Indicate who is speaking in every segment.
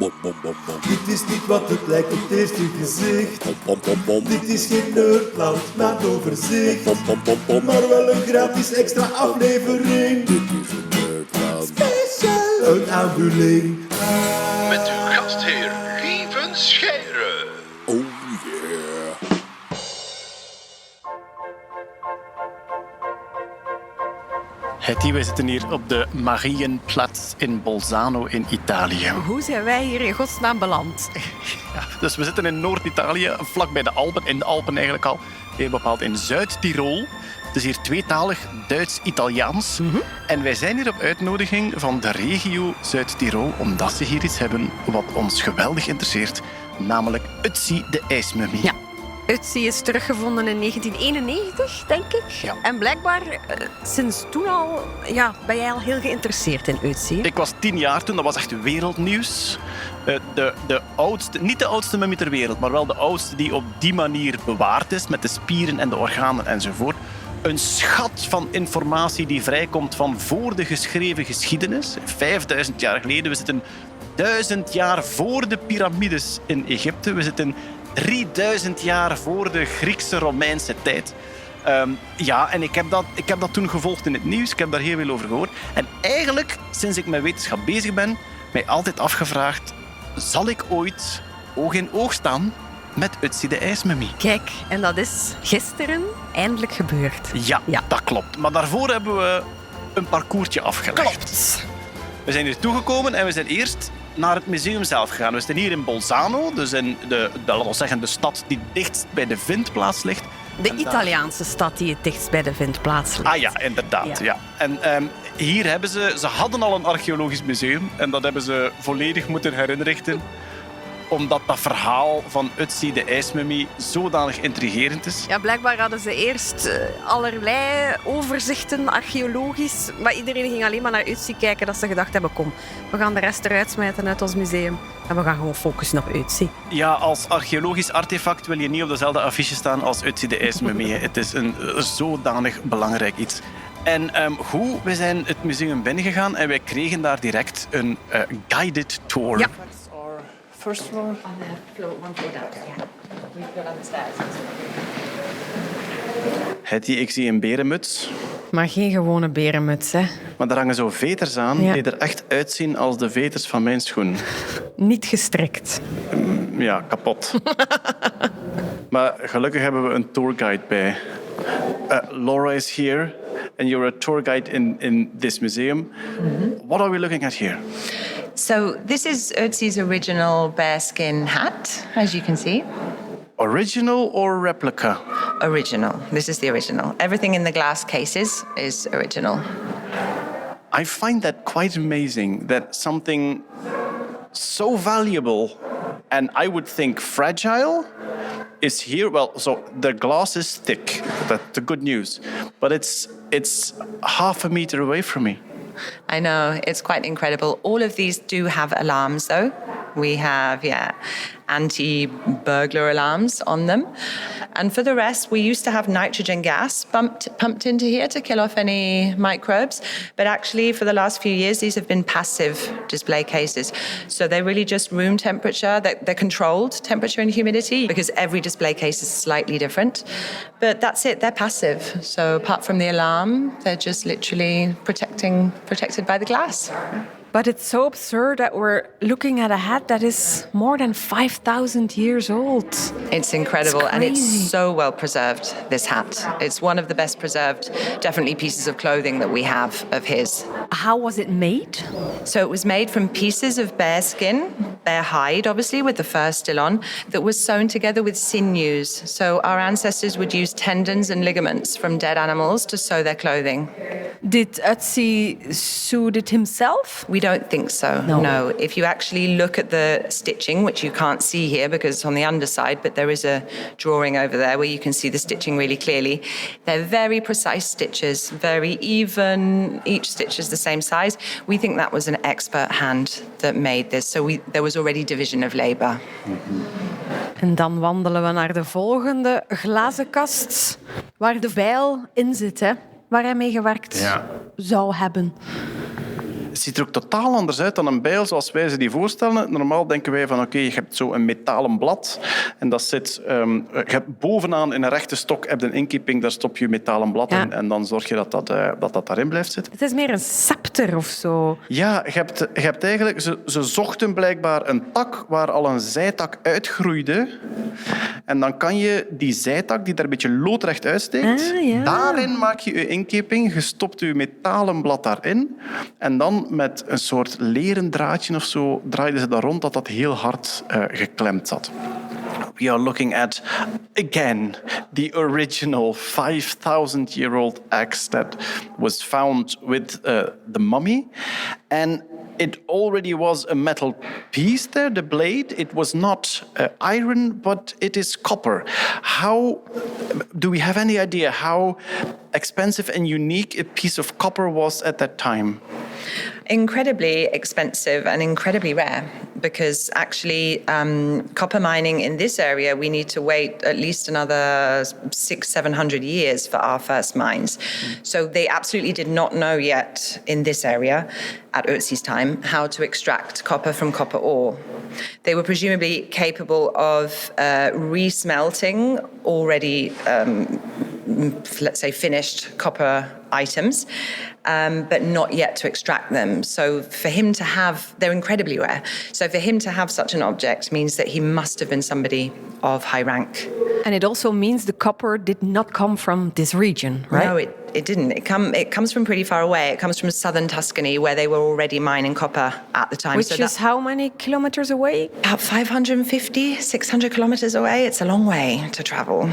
Speaker 1: Dit is niet wat het lijkt op het eerste gezicht. Dit is geen Nerdland, maar een overzicht. Maar wel een gratis extra aflevering. Dit is een Nerdland special. Een aanvulling.
Speaker 2: Met uw gastheer Lieven Scheire.
Speaker 1: Oh yeah.
Speaker 3: Hetty, wij zitten hier op de Marienplatz in Bolzano in Italië.
Speaker 4: Hoe zijn wij hier in godsnaam beland?
Speaker 3: Ja, dus we zitten in Noord-Italië, vlak bij de Alpen, in de Alpen eigenlijk al. Heel bepaald in Zuid-Tirol. Het is hier tweetalig Duits-Italiaans. En wij zijn hier op uitnodiging van de regio Zuid-Tirol, omdat ze hier iets hebben wat ons geweldig interesseert. Namelijk Ötzi, de ijsmummie.
Speaker 4: Ja. Ötzi is teruggevonden in 1991, denk ik.
Speaker 3: Ja.
Speaker 4: En blijkbaar, sinds toen al, ben jij al heel geïnteresseerd in Ötzi.
Speaker 3: Ik was 10 jaar toen, dat was echt wereldnieuws. De oudste, niet de oudste mummie ter wereld, maar wel de oudste die op die manier bewaard is, met de spieren en de organen enzovoort. Een schat van informatie die vrijkomt van voor de geschreven geschiedenis. 5000 jaar geleden. We zitten 1000 jaar voor de piramides in Egypte. We zitten 3000 jaar voor de Griekse-Romeinse tijd. En ik heb dat toen gevolgd in het nieuws. Ik heb daar heel veel over gehoord. En eigenlijk, sinds ik met wetenschap bezig ben, mij altijd afgevraagd, zal ik ooit oog in oog staan met Ötzi, de ijsmummie?
Speaker 4: Kijk, en dat is gisteren eindelijk gebeurd.
Speaker 3: Ja, dat klopt. Maar daarvoor hebben we een parcoursje afgelegd.
Speaker 4: Klopt.
Speaker 3: We zijn hier toegekomen en we zijn eerst naar het museum zelf gegaan. We zitten hier in Bolzano, dus in laten we zeggen, de stad die dichtst bij de vindplaats ligt.
Speaker 4: De Italiaanse stad die het dichtst bij de vindplaats ligt.
Speaker 3: Ah ja, inderdaad. Ja. En hier hebben ze hadden al een archeologisch museum en dat hebben ze volledig moeten herinrichten, omdat dat verhaal van Ötzi, de ijsmummie, zodanig intrigerend is.
Speaker 4: Ja, blijkbaar hadden ze eerst allerlei overzichten, archeologisch. Maar iedereen ging alleen maar naar Ötzi kijken, dat ze gedacht hebben, kom, we gaan de rest eruit smijten uit ons museum. En we gaan gewoon focussen op Ötzi.
Speaker 3: Ja, als archeologisch artefact wil je niet op dezelfde affiche staan als Ötzi, de ijsmummie. Het is een zodanig belangrijk iets. En we zijn het museum binnengegaan en wij kregen daar direct een guided tour.
Speaker 4: Ja.
Speaker 5: First floor?
Speaker 6: On the floor, one floor down. Yeah. We've got on the stairs.
Speaker 3: Hetty, ik zie een berenmuts.
Speaker 4: Maar geen gewone berenmuts, hè.
Speaker 3: Maar daar hangen zo veters aan
Speaker 4: Ja.
Speaker 3: die er echt uitzien als de veters van mijn schoen.
Speaker 4: Niet gestrekt.
Speaker 3: Ja, kapot. Maar gelukkig hebben we een tourguide bij. Laura is here and you're a tour guide in this museum. What are we looking at here?
Speaker 6: So this is Ötzi's original bearskin hat, as you can see.
Speaker 3: Original or replica?
Speaker 6: Original. This is the original. Everything in the glass cases is original.
Speaker 3: I find that quite amazing that something so valuable and I would think fragile is here. Well, so the glass is thick. That's the good news. But it's half a meter away from me.
Speaker 6: I know, it's quite incredible. All of these do have alarms, though. We have, anti-burglar alarms on them. And for the rest, we used to have nitrogen gas pumped into here to kill off any microbes. But actually, for the last few years, these have been passive display cases. So they're really just room temperature. They're controlled temperature and humidity because every display case is slightly different. But that's it, they're passive. So apart from the alarm, they're just literally protected by the glass.
Speaker 4: But it's so absurd that we're looking at a hat that is more than 5,000 years old.
Speaker 6: It's incredible,
Speaker 4: It's
Speaker 6: and it's
Speaker 4: crazy.
Speaker 6: so well preserved, this hat. It's one of the best preserved, definitely pieces of clothing that we have of his.
Speaker 4: How was it made?
Speaker 6: So it was made from pieces of bear skin, bear hide, obviously, with the fur still on, that was sewn together with sinews. So our ancestors would use tendons and ligaments from dead animals to sew their clothing.
Speaker 4: Did Ötzi sew it himself?
Speaker 6: We don't think so, no. If you actually look at the stitching, which you can't see here because it's on the underside, but there is a drawing over there where you can see the stitching really clearly. They're very precise stitches, very even. Each stitch is the same size. We think that was an expert hand that made this. So there was already division of labor.
Speaker 4: En dan wandelen we naar de volgende glazen kast, waar de bijl in zit, hè? Waar hij mee gewerkt zou hebben.
Speaker 3: Het ziet er ook totaal anders uit dan een bijl zoals wij ze die voorstellen. Normaal denken wij van oké, je hebt zo een metalen blad en dat zit je hebt bovenaan in een rechte stok heb je een inkeeping, daar stop je metalen blad in en dan zorg je dat daarin blijft zitten.
Speaker 4: Het is meer een scepter of zo.
Speaker 3: Ja, je hebt eigenlijk... Ze zochten blijkbaar een tak waar al een zijtak uitgroeide. En dan kan je die zijtak, die daar een beetje loodrecht uitsteekt, daarin maak je je inkeping. Je stopt je metalen blad daarin. En dan met een soort leren draadje of zo draaiden ze dat rond dat heel hard geklemd zat. We are looking at, again, the original 5,000-year-old axe that was found with the mummy. And it already was a metal piece there, the blade. It was not iron, but it is copper. Do we have any idea how expensive and unique a piece of copper was at that time?
Speaker 6: Incredibly expensive and incredibly rare, because actually copper mining in this area, we need to wait at least another 600-700 years for our first mines. So they absolutely did not know yet in this area at Ötzi's time how to extract copper from copper ore. They were presumably capable of resmelting already, let's say, finished copper items, but not yet to extract them. So for him to have, they're incredibly rare. So for him to have such an object means that he must have been somebody of high rank.
Speaker 4: And it also means the copper did not come from this region, right?
Speaker 6: No, it didn't. It comes from pretty far away. It comes from southern Tuscany, where they were already mining copper at the time.
Speaker 4: Which is how many kilometers away?
Speaker 6: About 550, 600 kilometers away. It's a long way to travel.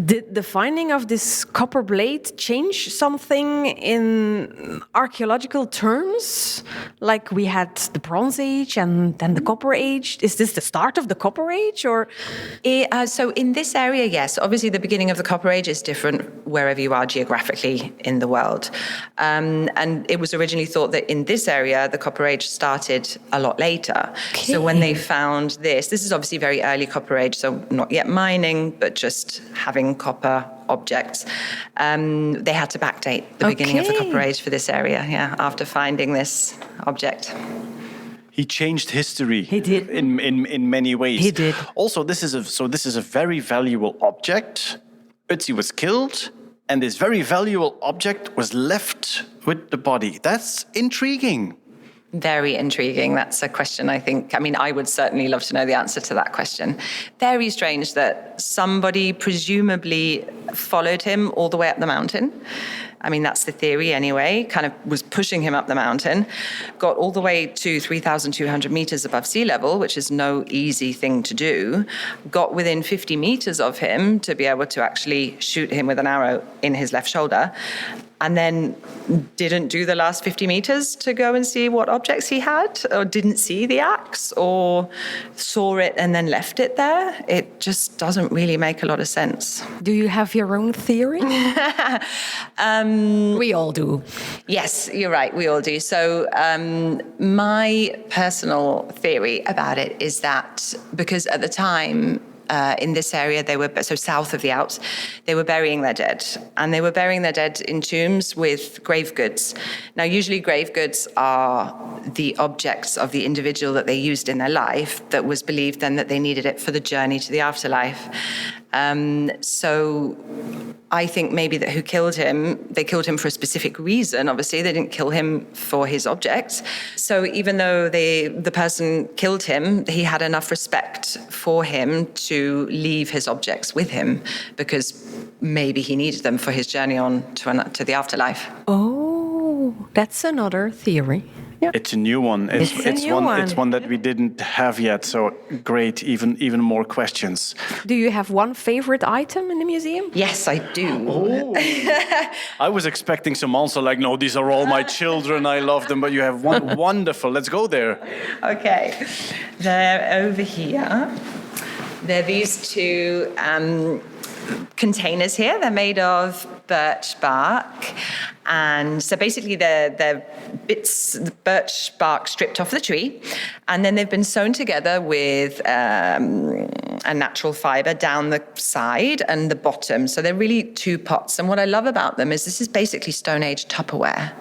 Speaker 4: Did the finding of this copper blade change something in archaeological terms? Like we had the Bronze Age and then the Copper Age. Is this the start of the Copper Age, or?
Speaker 6: So in this area, yes. Obviously, the beginning of the Copper Age is different wherever you are geographically in the world. And it was originally thought that in this area, the Copper Age started a lot later. Okay. So when they found this is obviously very early Copper Age, so not yet mining, but just having copper objects. They had to backdate the beginning of the Copper Age for this area, after finding this object.
Speaker 3: He changed history.
Speaker 4: He did.
Speaker 3: In many ways.
Speaker 4: He did.
Speaker 3: Also, this is a very valuable object. Ötzi was killed, and this very valuable object was left with the body. That's intriguing.
Speaker 6: Very intriguing. That's a question, I think. I mean, I would certainly love to know the answer to that question. Very strange that somebody presumably followed him all the way up the mountain. I mean, that's the theory anyway, kind of was pushing him up the mountain, got all the way to 3,200 meters above sea level, which is no easy thing to do, got within 50 meters of him to be able to actually shoot him with an arrow in his left shoulder, and then didn't do the last 50 meters to go and see what objects he had, or didn't see the axe, or saw it and then left it there. It just doesn't really make a lot of sense.
Speaker 4: Do you have your own theory? We all do.
Speaker 6: Yes, you're right, we all do. So my personal theory about it is that because at the time, in this area, they were so south of the Alps, they were burying their dead, and they were burying their dead in tombs with grave goods. Now, usually grave goods are the objects of the individual that they used in their life that was believed then that they needed it for the journey to the afterlife. So I think maybe that who killed him, they killed him for a specific reason. Obviously, they didn't kill him for his objects. So even though the person killed him, he had enough respect for him to leave his objects with him, because maybe he needed them for his journey on to the afterlife.
Speaker 4: Oh, that's another theory. Yeah.
Speaker 3: It's a new one. It's one that we didn't have yet. So great, even more questions.
Speaker 4: Do you have one favorite item in the museum?
Speaker 6: Yes, I do.
Speaker 3: Oh. I was expecting some answer like, no, these are all my children. I love them. But you have one. Wonderful. Let's go there.
Speaker 6: Okay. They're over here. They're these two containers here. They're made of birch bark. And so basically they're bits of birch bark stripped off the tree, and then they've been sewn together with a natural fibre down the side and the bottom. So they're really two pots. And what I love about them is this is basically Stone Age Tupperware.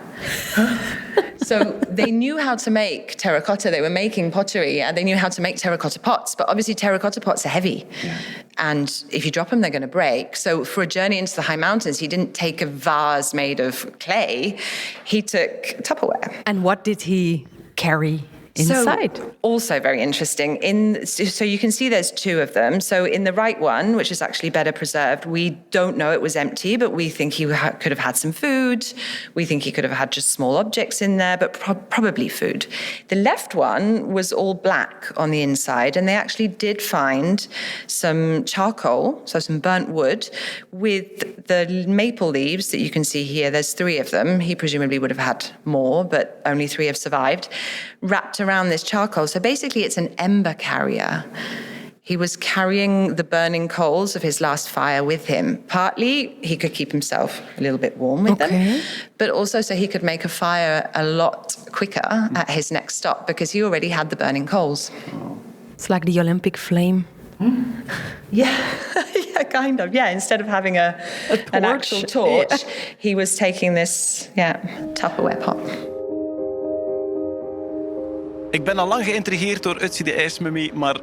Speaker 6: So they knew how to make terracotta. They were making pottery, and they knew how to make terracotta pots. But obviously, terracotta pots are heavy. Yeah. And if you drop them, they're going to break. So for a journey into the high mountains, he didn't take a vase made of clay. He took Tupperware.
Speaker 4: And what did he carry inside?
Speaker 6: So, also very interesting. So you can see there's two of them. So in the right one, which is actually better preserved, we don't know it was empty, but we think he could have had some food. We think he could have had just small objects in there, but probably food. The left one was all black on the inside, and they actually did find some charcoal, so some burnt wood, with the maple leaves that you can see here. There's 3 of them. He presumably would have had more, but only 3 have survived, wrapped around this charcoal. So basically it's an ember carrier. He was carrying the burning coals of his last fire with him. Partly he could keep himself a little bit warm with them, but also so he could make a fire a lot quicker at his next stop because he already had the burning coals.
Speaker 4: It's like the Olympic flame.
Speaker 6: Yeah, yeah, kind of. Yeah, instead of having an actual torch, he was taking this Tupperware pot.
Speaker 3: Ik ben al lang geïntrigeerd door Ötzi de ijsmummie, maar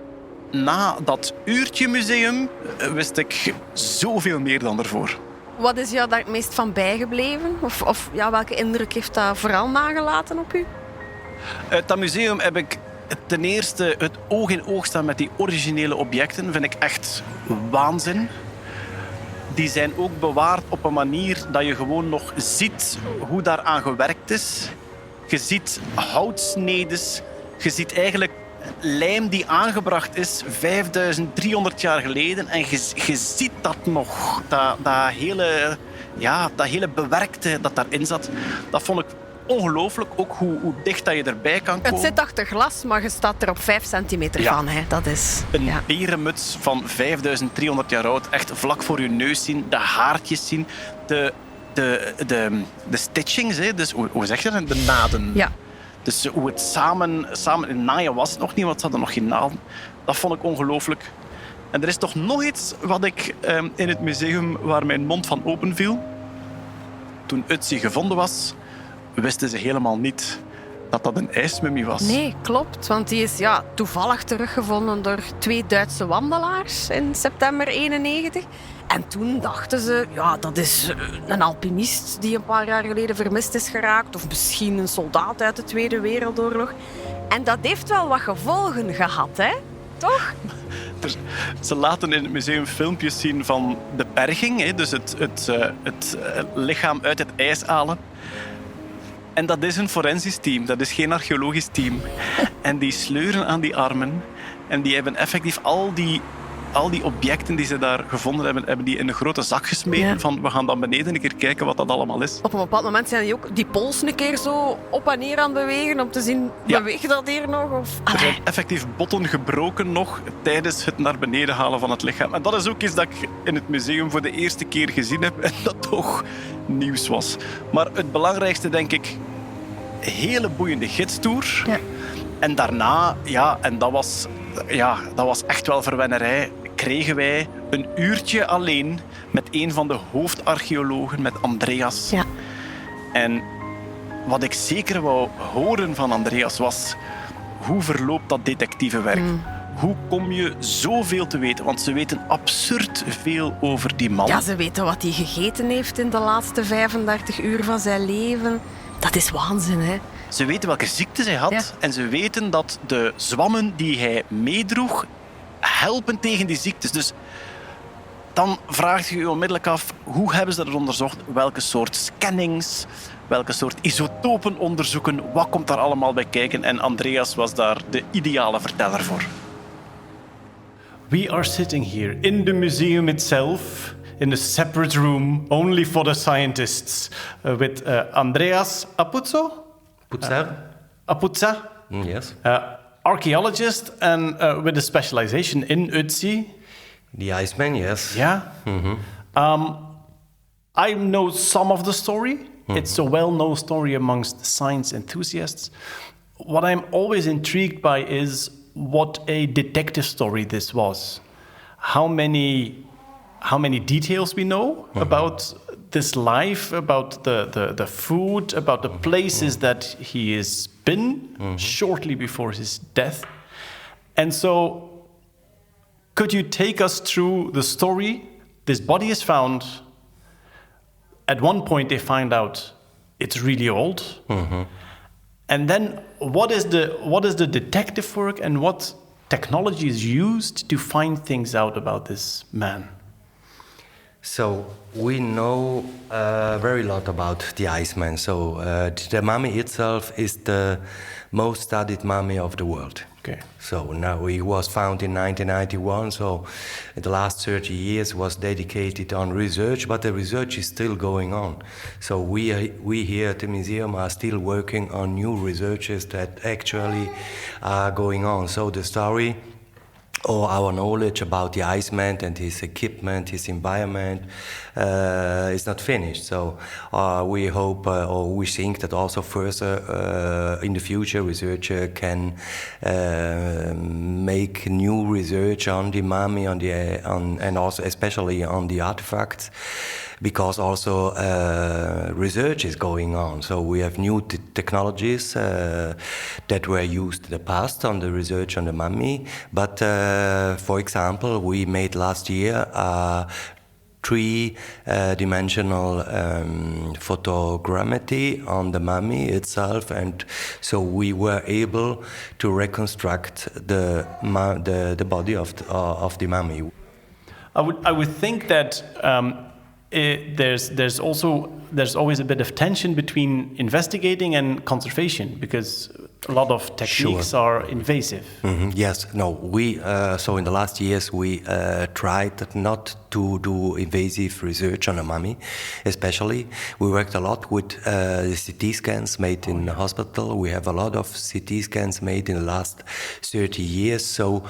Speaker 3: na dat uurtje museum wist ik zoveel meer dan ervoor.
Speaker 4: Wat is jou daar het meest van bijgebleven? Of welke indruk heeft dat vooral nagelaten op u?
Speaker 3: Uit dat museum heb ik ten eerste het oog in oog staan met die originele objecten. Vind ik echt waanzin. Die zijn ook bewaard op een manier dat je gewoon nog ziet hoe daaraan gewerkt is. Je ziet houtsnedes. Je ziet eigenlijk lijm die aangebracht is 5300 jaar geleden. En je ziet dat nog. Dat hele bewerkte dat daarin zat. Dat vond ik ongelooflijk. Ook hoe dicht dat je erbij kan komen.
Speaker 4: Het zit achter glas, maar je staat er op 5 centimeter van. Hè. Dat is
Speaker 3: een berenmuts van 5300 jaar oud. Echt vlak voor je neus zien. De haartjes zien. De stitchings, hè. Dus hoe zeg je dat? De naden.
Speaker 4: Ja.
Speaker 3: Dus hoe het samen in naaien was het nog niet, want ze hadden nog geen naden. Dat vond ik ongelooflijk. En er is toch nog iets wat ik in het museum waar mijn mond van open viel. Toen Ötzi gevonden was, wisten ze helemaal niet dat dat een ijsmummie was.
Speaker 4: Nee, klopt. Want die is toevallig teruggevonden door 2 Duitse wandelaars in september 91. En toen dachten ze, dat is een alpinist die een paar jaar geleden vermist is geraakt. Of misschien een soldaat uit de Tweede Wereldoorlog. En dat heeft wel wat gevolgen gehad, hè? Toch?
Speaker 3: Ze laten in het museum filmpjes zien van de berging. Hè? Dus het lichaam uit het ijs halen. En dat is een forensisch team, dat is geen archeologisch team. En die sleuren aan die armen. En die hebben effectief al die objecten die ze daar gevonden hebben die in een grote zak gesmeten. Ja. Van, we gaan dan beneden een keer kijken wat dat allemaal is.
Speaker 4: Op een bepaald moment zijn die ook die pols een keer zo op en neer aan het bewegen om te zien, beweegt dat hier nog? Of...
Speaker 3: Er zijn effectief botten gebroken nog tijdens het naar beneden halen van het lichaam. En dat is ook iets dat ik in het museum voor de eerste keer gezien heb en dat toch nieuws was. Maar het belangrijkste, denk ik, hele boeiende gidstoer. Ja. En daarna, en dat was echt wel verwennerij, kregen wij een uurtje alleen met een van de hoofdarcheologen, met Andreas. Ja. En wat ik zeker wou horen van Andreas was, hoe verloopt dat detectivewerk? Hoe kom je zoveel te weten? Want ze weten absurd veel over die man.
Speaker 4: Ja, ze weten wat hij gegeten heeft in de laatste 35 uur van zijn leven. Dat is waanzin, hè?
Speaker 3: Ze weten welke ziekte hij had en ze weten dat de zwammen die hij meedroeg helpen tegen die ziektes. Dus dan vraag je je onmiddellijk af, hoe hebben ze dat onderzocht? Welke soort scannings, welke soort isotopenonderzoeken, wat komt daar allemaal bij kijken? En Andreas was daar de ideale verteller voor.
Speaker 7: We are sitting here in the museum itself, in a separate room, only for the scientists, with Andreas Putzer.
Speaker 8: Yes.
Speaker 7: Archaeologist and with a specialization in Ötzi.
Speaker 8: The Iceman, yes.
Speaker 7: Yeah. Mm-hmm. I know some of the story. Mm-hmm. It's a well-known story amongst science enthusiasts. What I'm always intrigued by is what a detective story this was. How many details we know about this life, about the food, about the places that he has been shortly before his death. And so, could you take us through the story? This body is found. At one point, they find out it's really old. And then, what is the detective work, and what technology is used to find things out about this man?
Speaker 8: So we know very lot about the Iceman. So the mummy itself is the most studied mummy of the world.
Speaker 7: Okay.
Speaker 8: So now he was found in 1991. So the last 30 years was dedicated on research, but the research is still going on. So we here at the museum are still working on new researches that actually are going on. So the story, or our knowledge about the Iceman and his equipment, his environment, is not finished. So we hope, or we think that also further in the future, researcher can make new research on the mummy, and also especially on the artifacts, because also research is going on. So we have new technologies that were used in the past on the research on the mummy. But for example, we made last year a three-dimensional photogrammetry on the mummy itself, and so we were able to reconstruct the body of the mummy.
Speaker 7: I would think that there's always a bit of tension between investigating and conservation, because a lot of techniques are invasive.
Speaker 8: Yes, no, we so in the last years we tried not to do invasive research on a mummy, especially. We worked a lot with CT scans made in the hospital. We have a lot of CT scans made in the last 30 years, so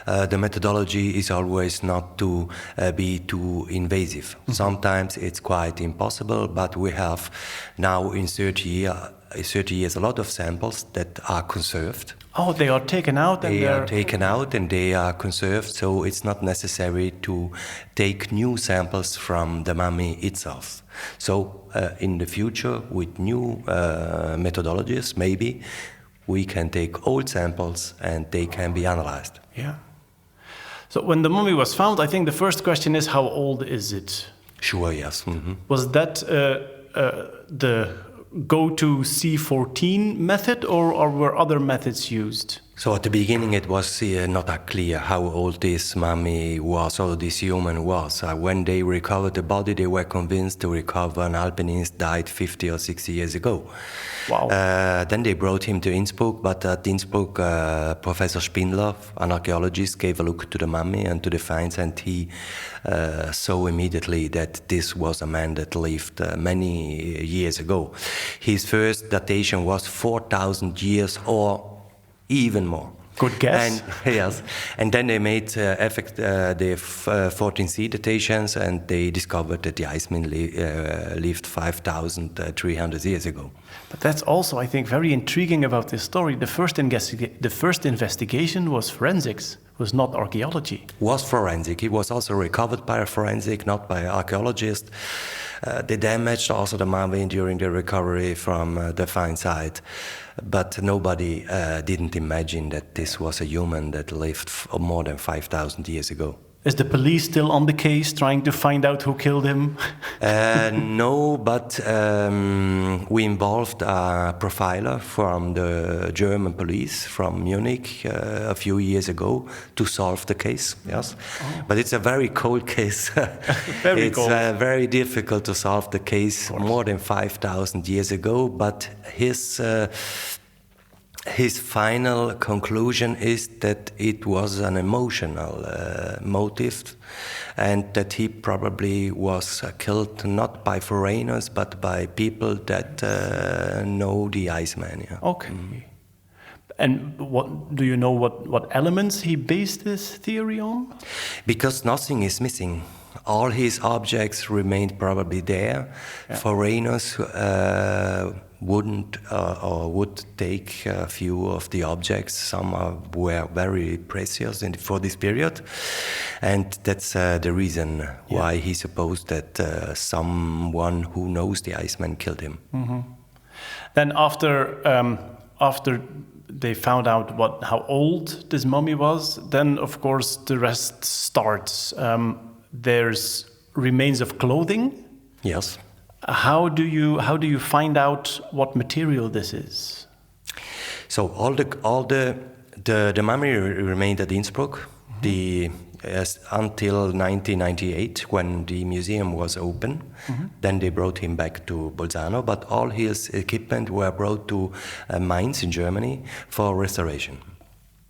Speaker 8: the methodology is always not to be too invasive. Sometimes it's quite impossible, but we have now in 30 years a lot of samples that are conserved.
Speaker 7: Oh, they are taken out and
Speaker 8: they are taken out and they are conserved, so it's not necessary to take new samples from the mummy itself. So in the future, with new methodologies, maybe we can take old samples and they can be analyzed.
Speaker 7: Yeah. So when the mummy was found, I think the first question is, how old is it?
Speaker 8: Sure, yes.
Speaker 7: Was that the go-to C14 method, or were other methods used?
Speaker 8: So at the beginning it was not that clear how old this mummy was, or this human was. When they recovered the body, they were convinced to recover an alpinist died 50 or 60 years ago.
Speaker 7: Wow.
Speaker 8: Then they brought him to Innsbruck, but at Innsbruck, Professor Spindler, an archaeologist, gave a look to the mummy and to the finds, and he saw immediately that this was a man that lived many years ago. His first datation was 4,000 years or even more.
Speaker 7: Good guess.
Speaker 8: And, yes, and then they made the 14C datations, and they discovered that the Iceman lived 5,300 years ago.
Speaker 7: But that's also, I think, very intriguing about this story. The first investigation was forensics, was not archaeology.
Speaker 8: Was forensic. It was also recovered by a forensic, not by an archaeologist. They damaged also the mummy during the recovery from the find site. But nobody didn't imagine that this was a human that lived more than 5,000 years ago.
Speaker 7: Is the police still on the case, trying to find out who killed him?
Speaker 8: No, but we involved a profiler from the German police from Munich a few years ago to solve the case. Yes, but it's a very cold case.
Speaker 7: Very cold.
Speaker 8: It's very difficult to solve the case more than 5,000 years ago. But his final conclusion is that it was an emotional motive, and that he probably was killed not by foreigners but by people that know the Iceman. Yeah.
Speaker 7: Okay. And do you know what elements he based this theory on?
Speaker 8: Because nothing is missing. all his objects remained probably there. Foreigners would take a few of the objects. Some were very precious for this period, and that's the reason why he supposed that someone who knows the Iceman killed him.
Speaker 7: Mm-hmm. Then after they found out how old this mummy was, then of course the rest starts. There's remains of clothing.
Speaker 8: Yes.
Speaker 7: How do you find out what material this is?
Speaker 8: So all the mummy remained at Innsbruck. Until 1998, when the museum was open. Then they brought him back to Bolzano, but all his equipment were brought to Mainz in Germany for restoration.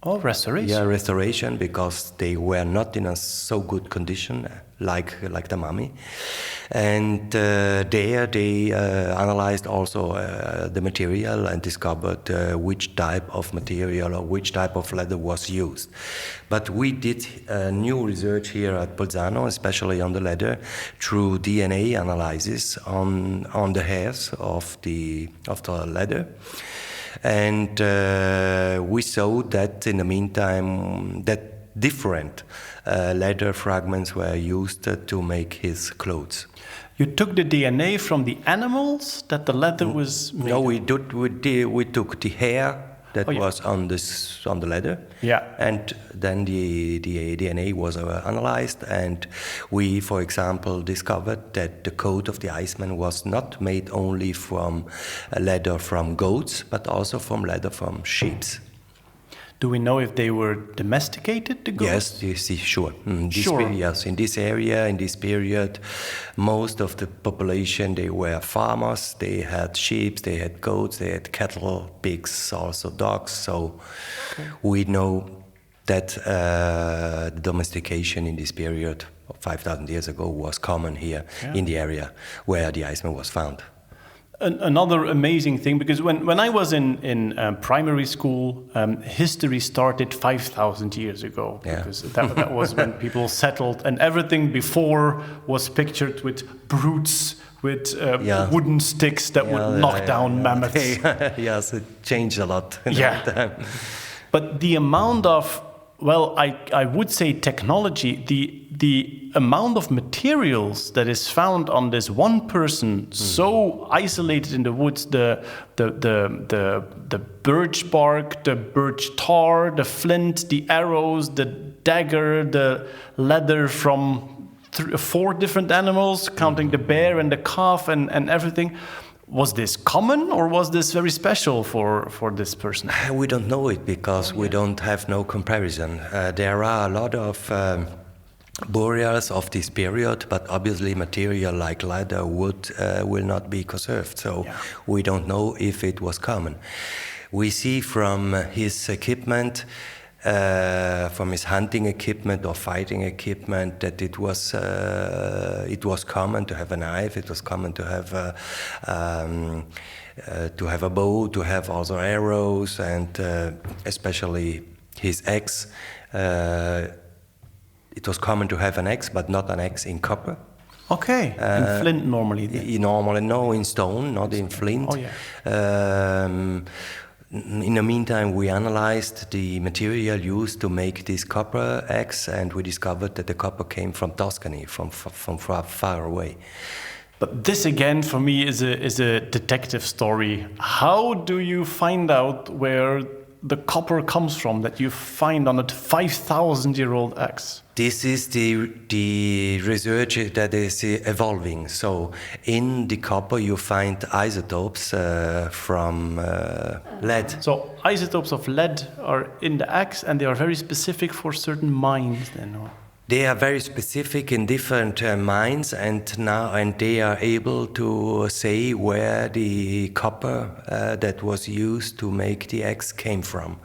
Speaker 7: Oh, restoration?
Speaker 8: Yeah, restoration, because they were not in a so good condition like the mummy. And there they analyzed also the material and discovered which type of material or which type of leather was used. But we did new research here at Bolzano, especially on the leather, through DNA analysis on the hairs of the leather. And we saw that in the meantime that different leather fragments were used to make his clothes.
Speaker 7: You took the DNA from the animals that the leather was made?
Speaker 8: No, we took the hair that was on the leather.
Speaker 7: Yeah.
Speaker 8: And then the DNA was analyzed, and we, for example, discovered that the coat of the Iceman was not made only from leather from goats, but also from leather from sheep.
Speaker 7: Do we know if they were domesticated, the goats?
Speaker 8: Yes, sure.
Speaker 7: Sure.
Speaker 8: Yes, in this area, in this period, most of the population, they were farmers. They had sheep, they had goats, they had cattle, pigs, also dogs. So we know that domestication in this period, 5,000 years ago, was common here in the area where the Iceman was found.
Speaker 7: Another amazing thing, because when I was in primary school, history started 5,000 years ago.
Speaker 8: Yeah.
Speaker 7: Because that was when people settled, and everything before was pictured with brutes, with wooden sticks that would knock down mammoths.
Speaker 8: Yes, it changed a lot in
Speaker 7: Yeah.
Speaker 8: that time.
Speaker 7: But the amount of, I would say technology, the amount of materials that is found on this one person, so isolated in the woods, the birch bark, the birch tar, the flint, the arrows, the dagger, the leather from 4 different animals, counting the bear and the calf and everything. Was this common, or was this very special for this person?
Speaker 8: We don't know it because we don't have no comparison. There are a lot of burials of this period, but obviously material like leather, wood will not be conserved. So we don't know if it was common. We see from his equipment, from his hunting equipment or fighting equipment, that it was common to have a knife. It was common to have a bow, to have also arrows, and especially his axe. It was common to have an axe, but not an axe in copper.
Speaker 7: Okay, in flint normally.
Speaker 8: Normally, no, in stone, not in flint.
Speaker 7: Oh yeah.
Speaker 8: In the meantime, we analyzed the material used to make this copper axe, and we discovered that the copper came from Tuscany, from far away.
Speaker 7: But this again, for me, is a detective story. How do you find out where the copper comes from that you find on a 5,000-year-old axe?
Speaker 8: This is the research that is evolving. So in the copper you find isotopes from lead.
Speaker 7: So isotopes of lead are in the axe, and they are very specific for certain mines then? Or?
Speaker 8: They are very specific in different mines, and they are able to say where the copper that was used to make the axe came from.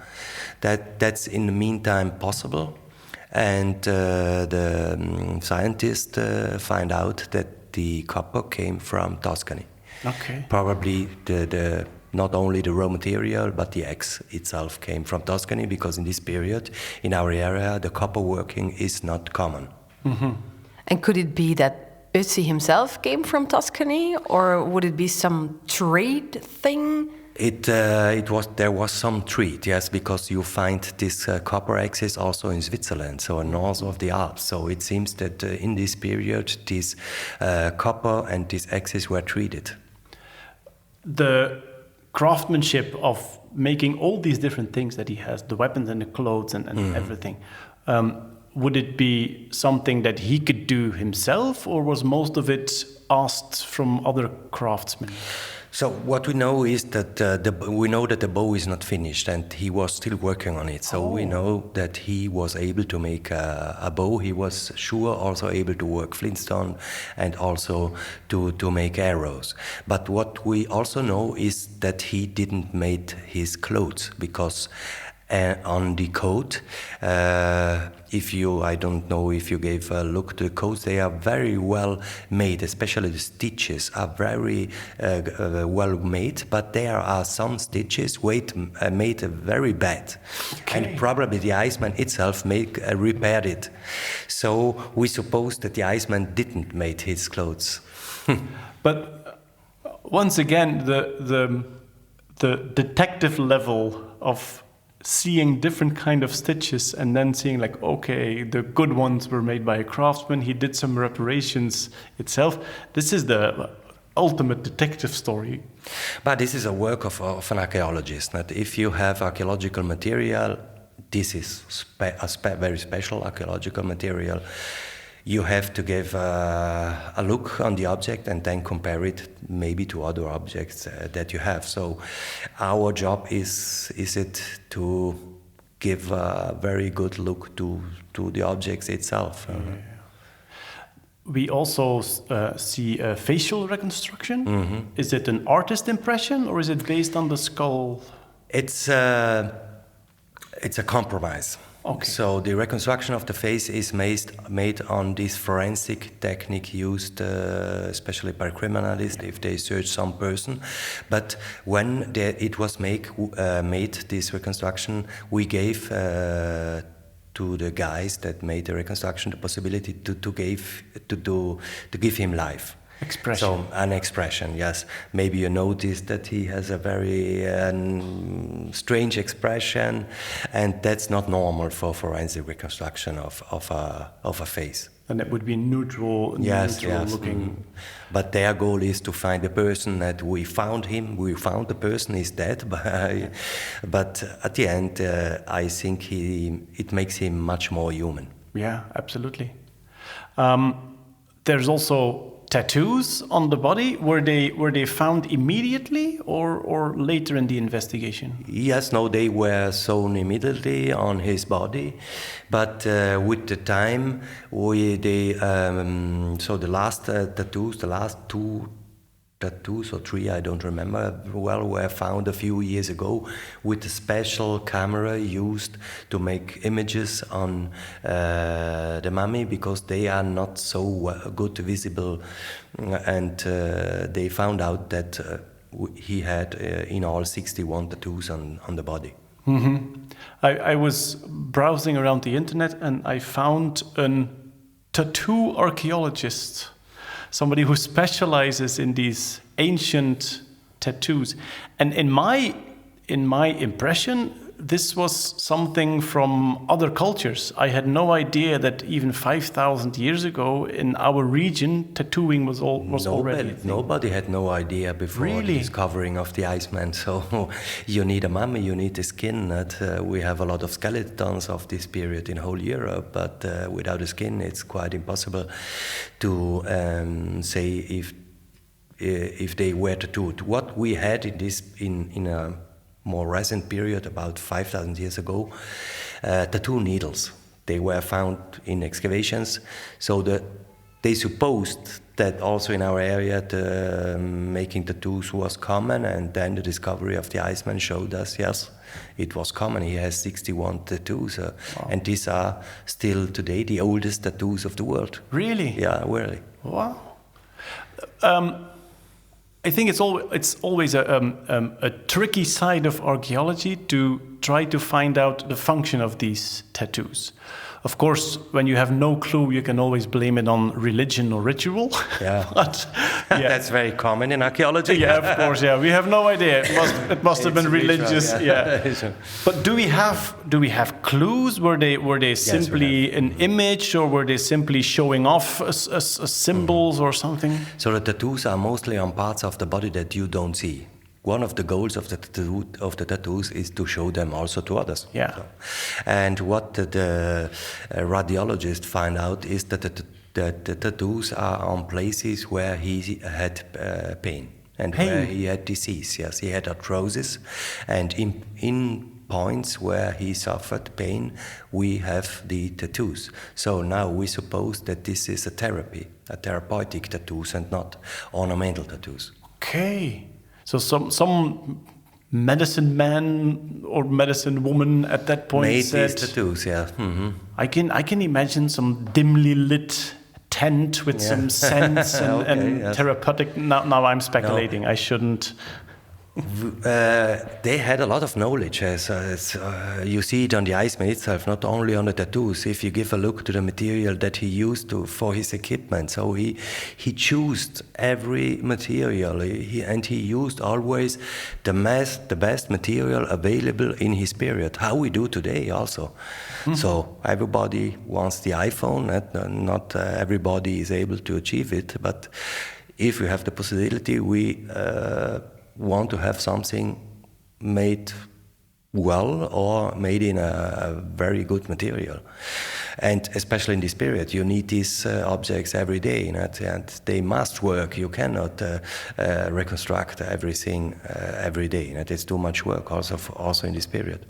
Speaker 8: That's in the meantime possible, and the scientists find out that the copper came from Tuscany.
Speaker 7: Okay.
Speaker 8: Probably the not only the raw material, but the axe itself came from Tuscany, because in this period, in our area, the copper working is not common.
Speaker 7: Mm-hmm.
Speaker 9: And could it be that Ötzi himself came from Tuscany, or would it be some trade thing?
Speaker 8: There was some trade, yes, because you find this copper axis also in Switzerland, so north of the Alps. So it seems that in this period, this copper and this axis were traded.
Speaker 7: The craftsmanship of making all these different things that he has, the weapons and the clothes and everything, would it be something that he could do himself, or was most of it asked from other craftsmen?
Speaker 8: So what we know is that we know that the bow is not finished, and he was still working on it. So we know that he was able to make a bow. He was sure also able to work flintstone and also to make arrows. But what we also know is that he didn't make his clothes, because on the coat, I don't know if you gave a look to the coats, they are very well made, especially the stitches are very well made, but there are some stitches made very bad. Okay. And probably the iceman itself repaired it. So we suppose that the iceman didn't make his clothes.
Speaker 7: But once again, the detective level of seeing different kind of stitches and then seeing like, okay, the good ones were made by a craftsman, he did some reparations itself. This is the ultimate detective story.
Speaker 8: But this is a work of an archaeologist. That if you have archaeological material, this is very special archaeological material. You have to give a look on the object and then compare it maybe to other objects that you have. So our job is it to give a very good look to the objects itself.
Speaker 7: We also see facial reconstruction. Mm-hmm. Is it an artist impression, or is it based on the skull?
Speaker 8: It's a compromise.
Speaker 7: Okay.
Speaker 8: So the reconstruction of the face is made on this forensic technique used especially by criminalists if they search some person. But when it was made this reconstruction, we gave to the guys that made the reconstruction the possibility to give him life.
Speaker 7: Expression.
Speaker 8: So an expression, yes. Maybe you noticed that he has a very strange expression, and that's not normal for forensic reconstruction of a face.
Speaker 7: And it would be neutral looking.
Speaker 8: But their goal is to find the person. That we found him. We found the person is dead. But at the end, I think it makes him much more human.
Speaker 7: Yeah, absolutely. There's also tattoos on the body. Were they found immediately or later in the investigation?
Speaker 8: Yes, no, they were sewn immediately on his body, but with the time, the last tattoos, the last two tattoos or three, I don't remember well, were found a few years ago with a special camera used to make images on the mummy, because they are not so good visible, and they found out that he had in all 61 tattoos on the body.
Speaker 7: Mm-hmm. I was browsing around the internet and I found a tattoo archaeologist, somebody who specializes in these ancient tattoos. And in my impression, this was something from other cultures. I had no idea that even 5,000 years ago in our region, tattooing was already a thing.
Speaker 8: Nobody had no idea before the discovering of the Iceman. So you need a mummy, you need the skin. We have a lot of skeletons of this period in whole Europe, but without a skin, it's quite impossible to say if they were tattooed. What we had in a more recent period, about 5,000 years ago, tattoo needles. They were found in excavations, so they supposed that also in our area making tattoos was common, and then the discovery of the Iceman showed us, yes, it was common. He has 61 tattoos, and these are still today the oldest tattoos of the world.
Speaker 7: Really?
Speaker 8: Yeah, really.
Speaker 7: Wow. I think it's always a tricky side of archaeology to try to find out the function of these tattoos. Of course, when you have no clue, you can always blame it on religion or ritual.
Speaker 8: Yeah.
Speaker 7: But, yeah.
Speaker 8: That's very common in archaeology.
Speaker 7: Yeah, of course. Yeah, we have no idea. It must have been religious.
Speaker 8: Ritual,
Speaker 7: yeah. But do we have clues? Were they simply an image, or were they simply showing off as symbols or something?
Speaker 8: So the tattoos are mostly on parts of the body that you don't see. One of the goals of the tattoos is to show them also to others.
Speaker 7: Yeah.
Speaker 8: So, and what the radiologist find out is that the tattoos are on places where he had pain and where he had disease. Yes, he had arthrosis, and in points where he suffered pain, we have the tattoos. So now we suppose that this is a therapeutic tattoos, and not ornamental tattoos.
Speaker 7: Okay. So some medicine man or medicine woman at that point
Speaker 8: made
Speaker 7: said,
Speaker 8: these tattoos, yeah. Mm-hmm.
Speaker 7: I can imagine some dimly lit tent with some scents and therapeutic. Now I'm speculating. No. I shouldn't.
Speaker 8: They had a lot of knowledge, as you see it on the ijsman itself, not only on the tattoos. If you give a look to the material that he used for his equipment, so he chose every material, and he used always the best material available in his period, how we do today also. Mm-hmm. So everybody wants the iPhone, not everybody is able to achieve it, but if we have the possibility, we want to have something made well or made in a very good material. And especially in this period, you need these objects every day, and they must work. You cannot reconstruct everything every day. It's too much work also in this period.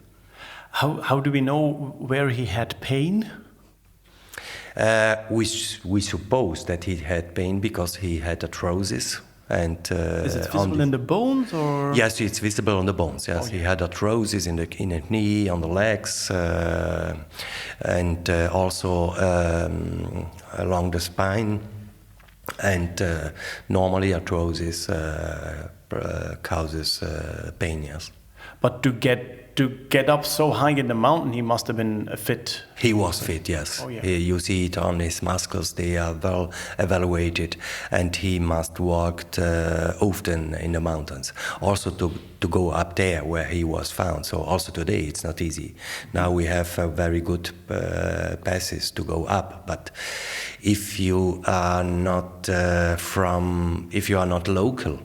Speaker 7: How do we know where he had pain?
Speaker 8: We suppose that he had pain because he had arthrosis. And,
Speaker 7: is it visible in the bones, or?
Speaker 8: Yes, it's visible on the bones. Yes, he had arthrosis in the knee, on the legs, and also along the spine. And normally, arthrosis causes pain. Yes.
Speaker 7: But to get up so high in the mountain, he must have been fit.
Speaker 8: He was fit, yes. Oh, yeah. You see it on his muscles; they are well evaluated, and he must walk often in the mountains. Also to go up there where he was found. So also today it's not easy. Now we have very good passes to go up, but if you are not local.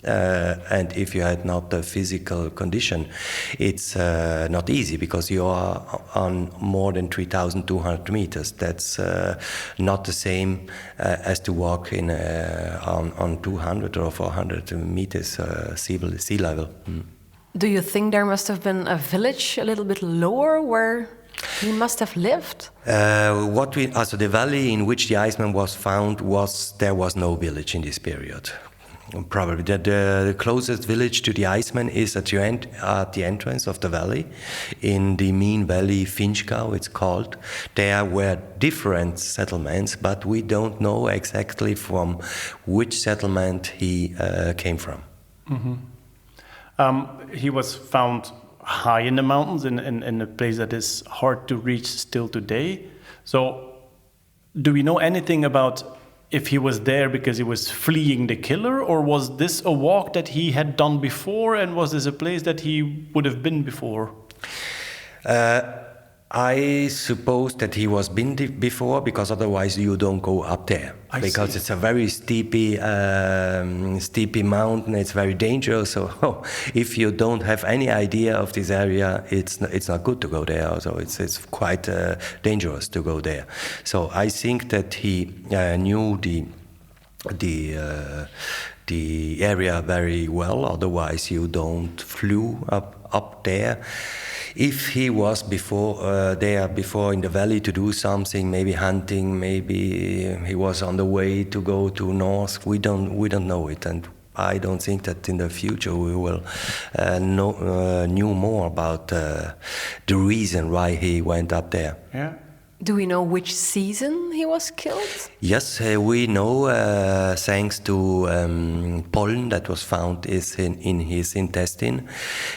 Speaker 8: And if you had not the physical condition, it's not easy because you are on more than 3,200 meters. That's not the same as to walk on 200 or 400 meters sea level. Mm.
Speaker 9: Do you think there must have been a village a little bit lower where he must have lived?
Speaker 8: The valley in which the ijsman was found there was no village in this period. Probably the closest village to the ijsman is at the entrance of the valley, in the main valley, Finchgau it's called. There were different settlements, but we don't know exactly from which settlement he came from.
Speaker 7: Mm-hmm. He was found high in the mountains, in a place that is hard to reach still today. So, do we know anything about if he was there because he was fleeing the killer, or was this a walk that he had done before, and was this a place that he would have been before?
Speaker 8: I suppose that he was been before, because otherwise you don't go up there. Because it's a very steepy mountain. It's very dangerous. So if you don't have any idea of this area, it's not good to go there. So it's quite dangerous to go there. So I think that he knew the area very well. Otherwise you don't flew up there. If he was before in the valley to do something, maybe hunting, maybe he was on the way to go to north, we don't know it, and I don't think that in the future we will know more about the reason why he went up there.
Speaker 7: Yeah.
Speaker 9: Do we know which season he was killed?
Speaker 8: Yes, we know, thanks to pollen that was found in his intestine,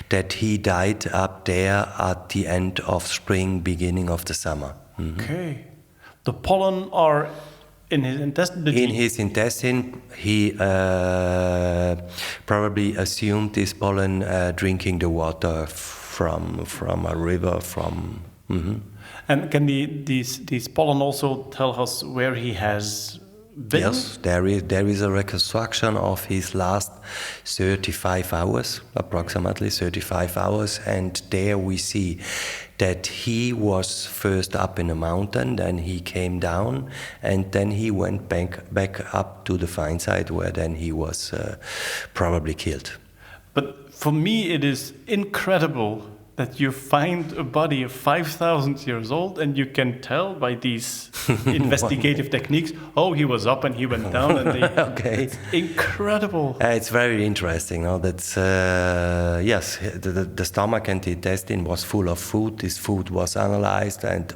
Speaker 8: that he died up there at the end of spring, beginning of the summer.
Speaker 7: Okay. The pollen are in his intestine?
Speaker 8: In his intestine, he probably assumed this pollen drinking the water from a river.
Speaker 7: And can these pollen also tell us where he has been?
Speaker 8: Yes, there is a reconstruction of his last 35 hours, approximately 35 hours, and there we see that he was first up in a mountain, then he came down, and then he went back up to the find site where then he was probably killed.
Speaker 7: But for me, it is incredible that you find a body of 5,000 years old and you can tell by these investigative techniques, oh, he was up and he went down. And
Speaker 8: okay.
Speaker 7: It's incredible.
Speaker 8: It's very interesting. No? That's, yes, the stomach and the intestine was full of food. This food was analyzed, and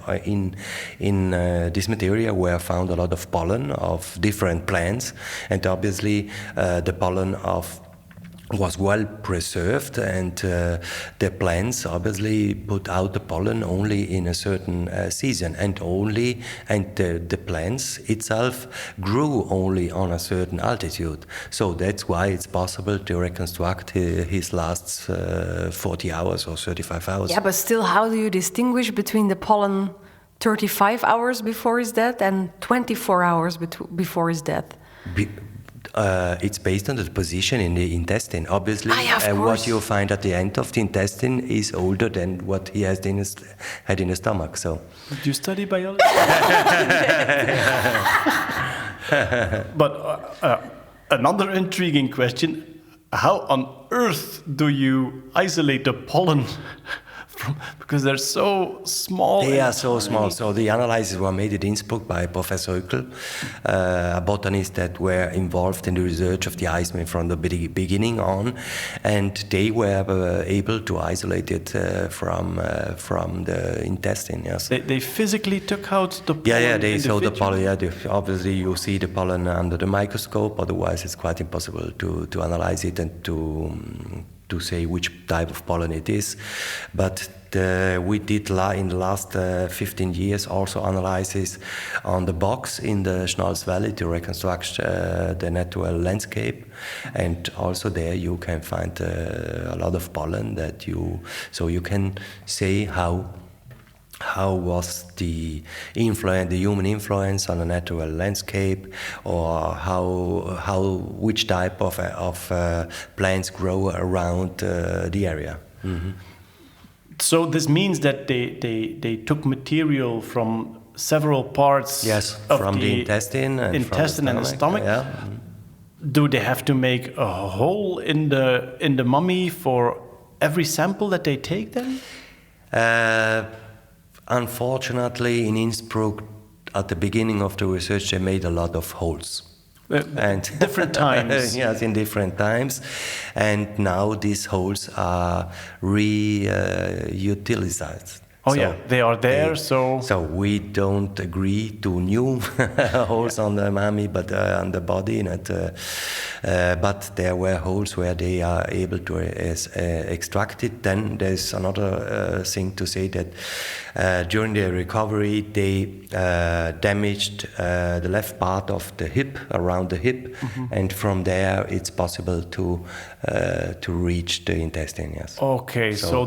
Speaker 8: in this material were found a lot of pollen of different plants, and obviously the pollen was well preserved, and the plants obviously put out the pollen only in a certain season, and the plants itself grew only on a certain altitude. So that's why it's possible to reconstruct his last 40 hours or 35 hours.
Speaker 9: Yeah, but still, how do you distinguish between the pollen 35 hours before his death and 24 hours before his death?
Speaker 8: It's based on the position in the intestine, obviously.
Speaker 9: Of course.
Speaker 8: What you find at the end of the intestine is older than what he had in the stomach. So,
Speaker 7: did you study biology? But another intriguing question: how on earth do you isolate the pollen? Because they're so small.
Speaker 8: They are so small. So the analyses were made at Innsbruck by Professor Ötzi, a botanist that were involved in the research of the ijsmummie from the beginning on, and they were able to isolate it from the intestine. Yes.
Speaker 7: They physically took out the pollen.
Speaker 8: Yeah. They saw the pollen. Yeah, obviously you see the pollen under the microscope. Otherwise, it's quite impossible to analyze it and to say which type of pollen it is. But we did in the last 15 years also analysis on the box in the Schnalz Valley to reconstruct the natural landscape, and also there you can find a lot of pollen so you can say how was the human influence on the natural landscape, or which type of plants grow around the area. Mm-hmm.
Speaker 7: So this means that they took material from several parts.
Speaker 8: Yes,
Speaker 7: of
Speaker 8: from the intestine and
Speaker 7: the stomach.
Speaker 8: Yeah.
Speaker 7: Do they have to make a hole in the mummy for every sample that they take then?
Speaker 8: Unfortunately, in Innsbruck, at the beginning of the research, they made a lot of holes.
Speaker 7: And different times.
Speaker 8: Yes, in different times. And now these holes are reutilized.
Speaker 7: Oh, so they are there, so
Speaker 8: we don't agree to new holes on the mummy, but on the body. But there were holes where they are able to extract it. Then there's another thing to say that during the recovery, they damaged the left part of the hip, around the hip, and from there it's possible to reach the intestine. Yes.
Speaker 7: Okay, so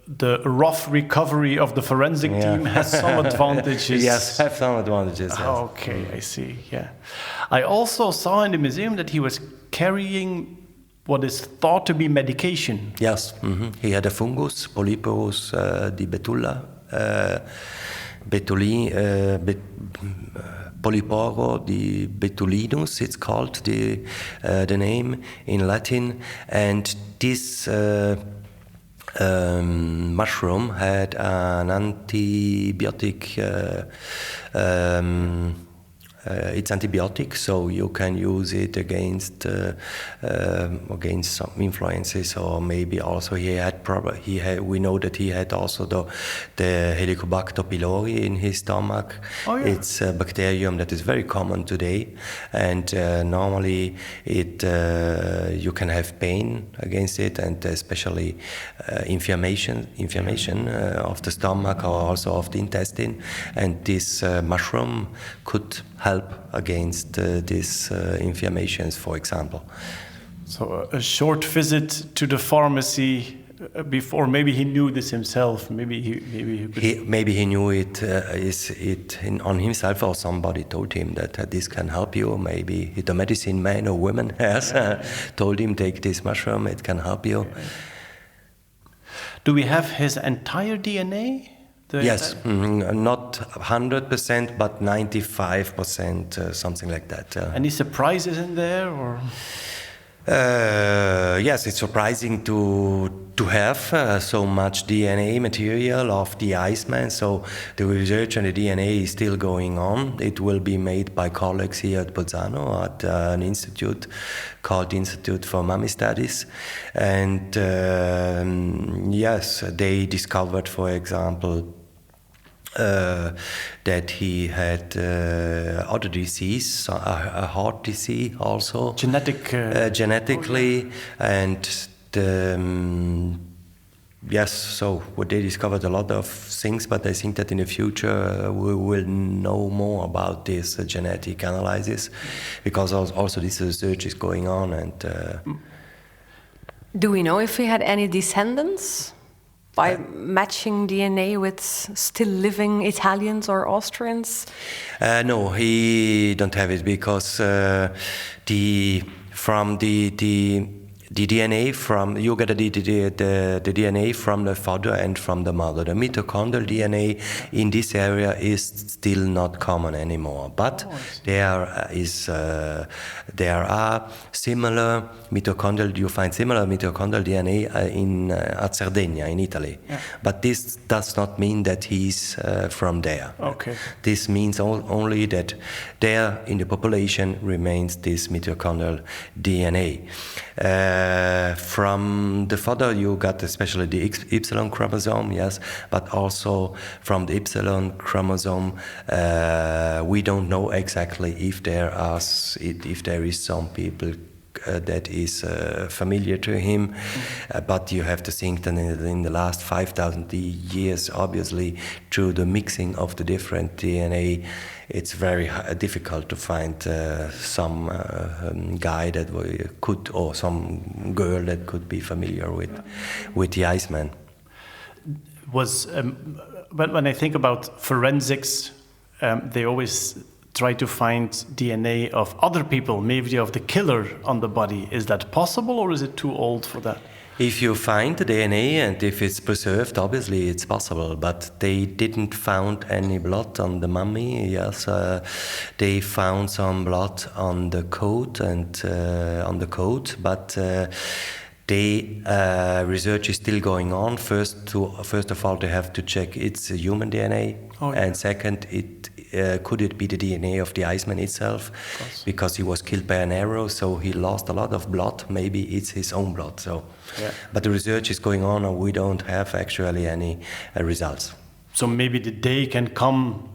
Speaker 7: the rough recovery of the forensic team has some advantages.
Speaker 8: Yes, have some advantages. Yes.
Speaker 7: Okay, I see. Yeah, I also saw in the museum that he was carrying what is thought to be medication.
Speaker 8: Yes, he had a fungus, Polyporus di Betulla, Polyporo di Betulinus, it's called the name in Latin, and this. Mushroom had an antibiotic it's antibiotic, so you can use it against some influences, or maybe also we know that he had also the Helicobacter pylori in his stomach.
Speaker 7: Oh, yeah.
Speaker 8: It's a bacterium that is very common today, and normally you can have pain against it, and especially inflammation of the stomach or also of the intestine, and this mushroom could help against these inflammations, for example.
Speaker 7: So a short visit to the pharmacy before, maybe he knew this himself. Maybe
Speaker 8: he knew it on himself, or somebody told him that this can help you. Maybe the medicine man or woman has told him, take this mushroom, it can help you.
Speaker 7: Do we have his entire DNA?
Speaker 8: Yes, not 100%, but 95%, something like that.
Speaker 7: Any surprises in there, or?
Speaker 8: Yes, it's surprising to have so much DNA material of the Iceman. So the research on the DNA is still going on. It will be made by colleagues here at Bolzano at an institute called the Institute for Mummy Studies. And yes, they discovered, for example, that he had other disease, a heart disease also. Genetically, and yes, so they discovered a lot of things, but I think that in the future we will know more about this genetic analysis, because also this research is going on. And
Speaker 9: do we know if he had any descendants? By matching DNA with still living Italians or Austrians?
Speaker 8: No, he don't have it, because the DNA from you get the DNA from the father and from the mother. The mitochondrial DNA in this area is still not common anymore, but there are similar mitochondrial. You find similar mitochondrial DNA at Sardinia in Italy, but this does not mean that he's from there.
Speaker 7: Okay.
Speaker 8: This means only that there in the population remains this mitochondrial DNA. From the father you got especially the Y chromosome, yes, but also from the Y chromosome we don't know exactly if there is some people that is familiar to him, but you have to think that in the last 5,000 years, obviously, through the mixing of the different DNA, it's very difficult to find some guy that could, or some girl that could be familiar with the Iceman.
Speaker 7: When I think about forensics, they always try to find DNA of other people, maybe of the killer on the body. Is that possible, or is it too old for that?
Speaker 8: If you find the DNA and if it's preserved, obviously it's possible, but they didn't found any blood on the mummy. Yes, they found some blood on the coat but research is still going on. First of all, they have to check it's a human DNA, and second, could it be the DNA of the Iceman itself? Because he was killed by an arrow, so he lost a lot of blood. Maybe it's his own blood. So, but the research is going on, and we don't have actually any results.
Speaker 7: So maybe the day can come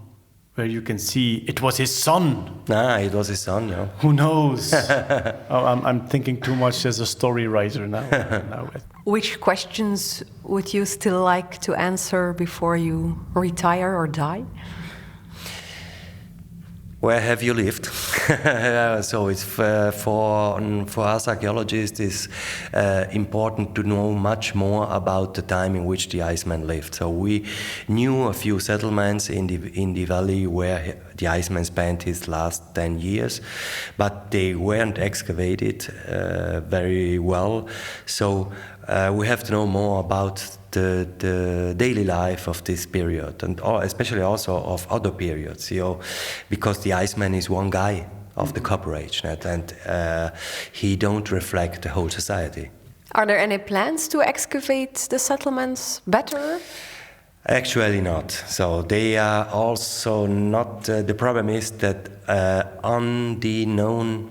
Speaker 7: where you can see it was his son.
Speaker 8: It was his son. Yeah.
Speaker 7: Who knows? I'm thinking too much as a story writer now.
Speaker 9: Which questions would you still like to answer before you retire or die?
Speaker 8: Where have you lived? So it's for us archaeologists, it's important to know much more about the time in which the Iceman lived. So we knew a few settlements in the valley where the Iceman spent his last 10 years, but they weren't excavated very well. So we have to know more about the daily life of this period, and especially also of other periods, because the Iceman is one guy of the Copper Age, and he don't reflect the whole society.
Speaker 9: Are there any plans to excavate the settlements better?
Speaker 8: Actually not. So they are also not... the problem is that on the known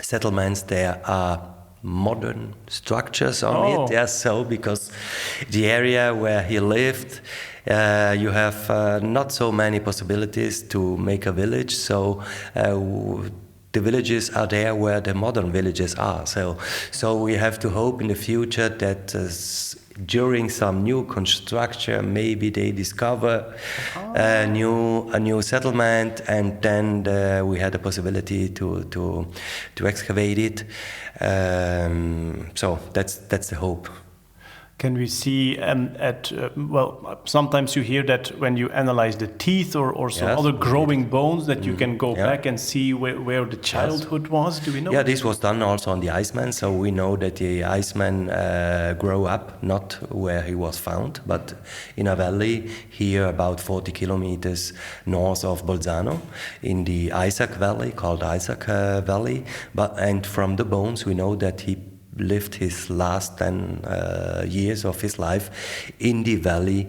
Speaker 8: settlements there are modern structures on it. Yes, so because the area where he lived, you have not so many possibilities to make a village. So the villages are there where the modern villages are. So we have to hope in the future that during some new construction, maybe they discover a new settlement, and then we had the possibility to excavate it. So that's the hope.
Speaker 7: Can we see sometimes you hear that when you analyze the teeth or some other growing bones that you can go back and see where the childhood was? Do we know?
Speaker 8: Yeah, this was done also on the Iceman, so we know that the Iceman grew up not where he was found, but in a valley here about 40 kilometers north of Bolzano, in the Isaac Valley, called Isaac Valley. And from the bones we know that he lived his last 10 years of his life in the valley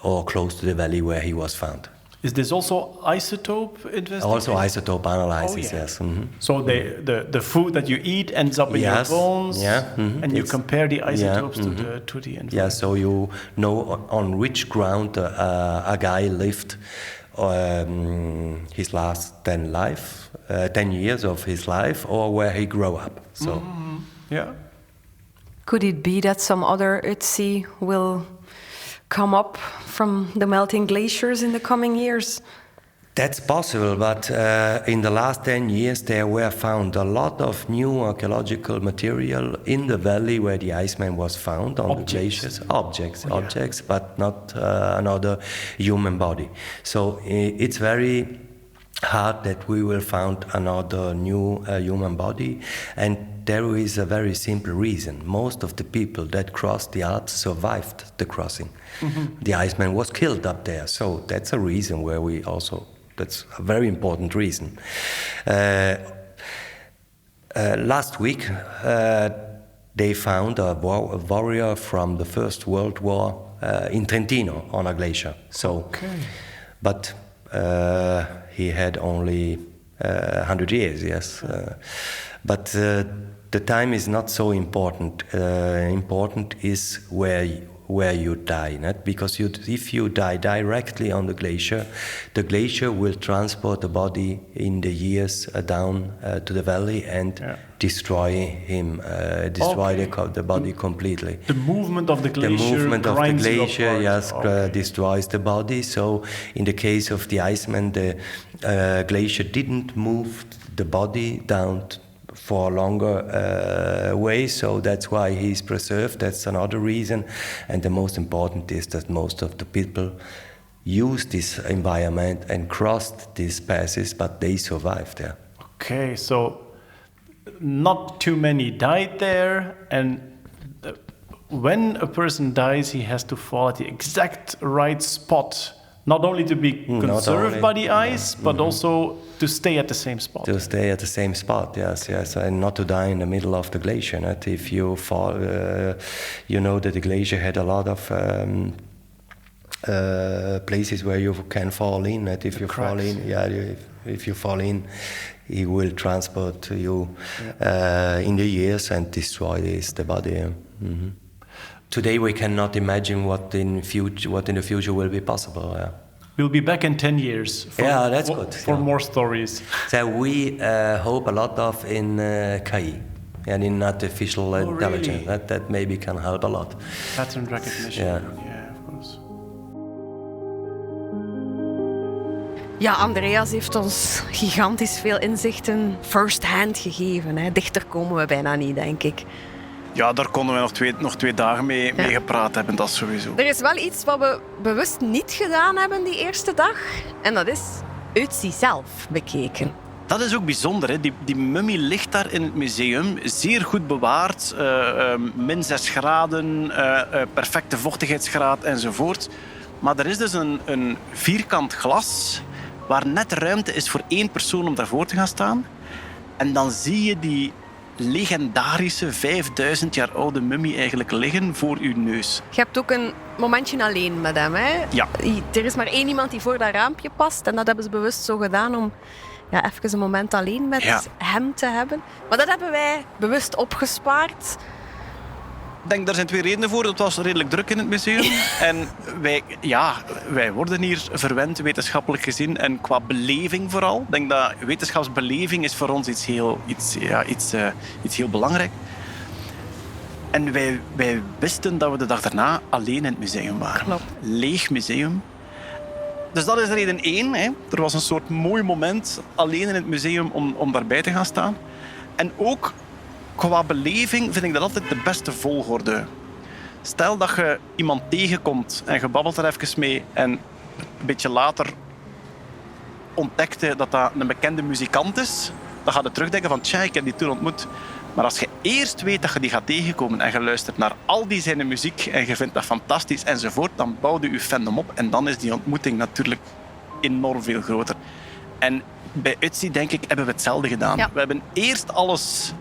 Speaker 8: or close to the valley where he was found.
Speaker 7: Is this also isotope investigation?
Speaker 8: Also isotope analysis, yes. Mm-hmm.
Speaker 7: So the food that you eat ends up in your bones, and you compare the isotopes to the environment.
Speaker 8: Yeah, so you know on which ground a guy lived his last 10 years of his life, or where he grew up. So.
Speaker 7: Yeah.
Speaker 9: Could it be that some other Ötzi will come up from the melting glaciers in the coming years?
Speaker 8: That's possible, but in the last 10 years there were found a lot of new archaeological material in the valley where the Iceman was found on the glaciers. Objects, but not another human body. So it's very hard that we will find another new human body, and there is a very simple reason. Most of the people that crossed the Alps survived the crossing. The Iceman was killed up there, so that's a reason where we also, that's a very important reason. Last week they found a warrior from the First World War in Trentino on a glacier. So, but he had only 100 years, yes. But the time is not so important. Important is where you die, not because if you die directly on the glacier will transport the body in the years down to the valley and destroy him, the body completely.
Speaker 7: The movement of the glacier,
Speaker 8: destroys the body. So in the case of the Iceman, the glacier didn't move the body down for a longer way, so that's why he's preserved. That's another reason, and the most important is that most of the people used this environment and crossed these passes, but they survived there.
Speaker 7: Okay, so not too many died there, and when a person dies, he has to fall at the exact right spot. Not only to be conserved by the ice, but also to stay at the same spot.
Speaker 8: To stay at the same spot, yes, and not to die in the middle of the glacier. Not if you fall, you know that the glacier had a lot of places where you can fall in. That if you fall in, if you fall in, he will transport you in the years and destroy the body. Mm-hmm. Today we cannot imagine what in the future will be possible. Yeah.
Speaker 7: We'll be back in 10 years.
Speaker 8: That's good.
Speaker 7: For more stories.
Speaker 8: So we hope a lot of in KI and in artificial intelligence.
Speaker 7: Really?
Speaker 8: That maybe can help a lot.
Speaker 7: Pattern recognition. Yeah, of course.
Speaker 4: Ja, Andreas heeft ons gigantisch veel inzichten first-hand gegeven. Hè. Dichter komen we bijna niet, denk ik.
Speaker 3: Ja, daar konden we nog twee dagen mee gepraat hebben, dat sowieso.
Speaker 4: Er is wel iets wat we bewust niet gedaan hebben die eerste dag. En dat is Ötzi zelf bekeken.
Speaker 3: Dat is ook bijzonder. Hè? Die mummie ligt daar in het museum, zeer goed bewaard. Min 6 graden, perfecte vochtigheidsgraad enzovoort. Maar er is dus een vierkant glas waar net ruimte is voor 1 persoon om daarvoor te gaan staan. En dan zie je die legendarische 5000 jaar oude mummie eigenlijk liggen voor uw neus.
Speaker 4: Je hebt ook een momentje alleen met hem. Hè?
Speaker 3: Ja.
Speaker 4: Er is maar één iemand die voor dat raampje past. En dat hebben ze bewust zo gedaan om even een moment alleen met hem te hebben. Maar dat hebben wij bewust opgespaard.
Speaker 3: Ik denk, daar zijn 2 redenen voor. Het was redelijk druk in het museum. En wij worden hier verwend, wetenschappelijk gezien. En qua beleving vooral. Ik denk dat wetenschapsbeleving is voor ons iets heel belangrijk. En wij wisten dat we de dag daarna alleen in het museum waren.
Speaker 4: Klopt.
Speaker 3: Leeg museum. Dus dat is reden 1. Hè. Er was een soort mooi moment alleen in het museum om daarbij te gaan staan. En ook qua beleving vind ik dat altijd de beste volgorde. Stel dat je iemand tegenkomt en je babbelt er even mee en een beetje later ontdekte dat dat een bekende muzikant is, dan ga je terugdenken van tja, ik heb die toen ontmoet. Maar als je eerst weet dat je die gaat tegenkomen en je luistert naar al die zijn muziek en je vindt dat fantastisch enzovoort, dan bouwde je fandom op en dan is die ontmoeting natuurlijk enorm veel groter. En bij Ötzi, denk ik, hebben we hetzelfde gedaan.
Speaker 4: Ja.
Speaker 3: We hebben eerst alles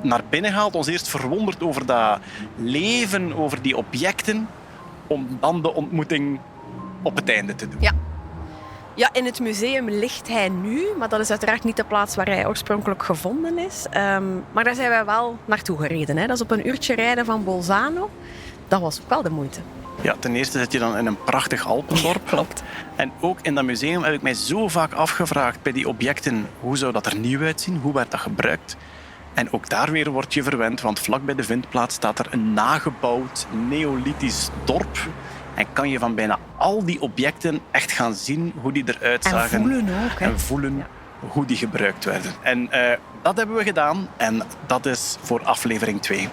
Speaker 3: naar binnen gehaald, ons eerst verwonderd over dat leven, over die objecten, om dan de ontmoeting op het einde te doen.
Speaker 4: Ja, in het museum ligt hij nu, maar dat is uiteraard niet de plaats waar hij oorspronkelijk gevonden is. Maar daar zijn wij wel naartoe gereden. Hè. Dat is op een uurtje rijden van Bolzano. Dat was ook wel de moeite.
Speaker 3: Ja, ten eerste zit je dan in een prachtig Alpendorp.
Speaker 4: Klopt.
Speaker 3: En ook in dat museum heb ik mij zo vaak afgevraagd bij die objecten, hoe zou dat er nieuw uitzien? Hoe werd dat gebruikt? En ook daar weer word je verwend, want vlak bij de vindplaats staat er een nagebouwd neolithisch dorp. En kan je van bijna al die objecten echt gaan zien hoe die eruit zagen.
Speaker 4: En voelen ook. Hè?
Speaker 3: En voelen hoe die gebruikt werden. En dat hebben we gedaan en dat is voor aflevering 2.